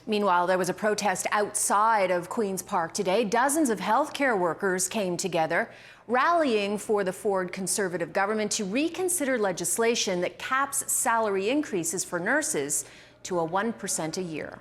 Meanwhile, there was a protest outside of Queen's Park today. Dozens of healthcare workers came together, rallying for the Ford Conservative government to reconsider legislation that caps salary increases for nurses to a 1% a year.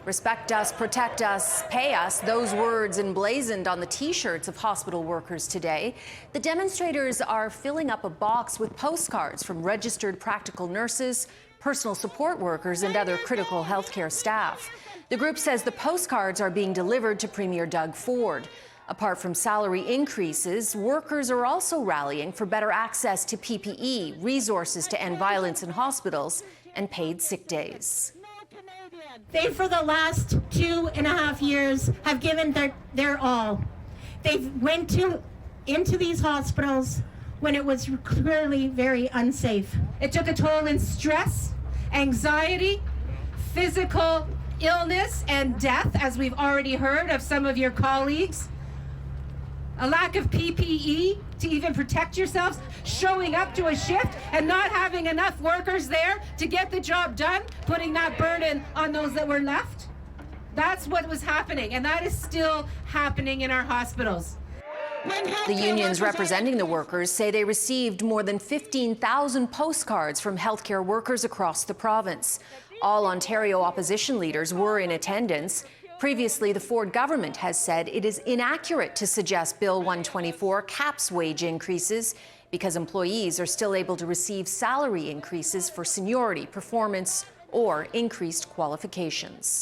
Respect us, protect us, pay us. Those words emblazoned on the T-shirts of hospital workers today. The demonstrators are filling up a box with postcards from registered practical nurses, personal support workers, and other critical healthcare staff. The group says the postcards are being delivered to Premier Doug Ford. Apart from salary increases, workers are also rallying for better access to PPE, resources to end violence in hospitals, and paid sick days. They, for the last 2.5 years, have given their all. They've went into these hospitals when it was clearly very unsafe. It took a toll in stress, anxiety, physical illness, and death, as we've already heard of some of your colleagues. A lack of PPE to even protect yourselves, showing up to a shift and not having enough workers there to get the job done, putting that burden on those that were left. That's what was happening, and that is still happening in our hospitals. The unions representing the workers say they received more than 15,000 postcards from healthcare workers across the province. All Ontario opposition leaders were in attendance. Previously, the Ford government has said it is inaccurate to suggest Bill 124 caps wage increases because employees are still able to receive salary increases for seniority, performance, or increased qualifications.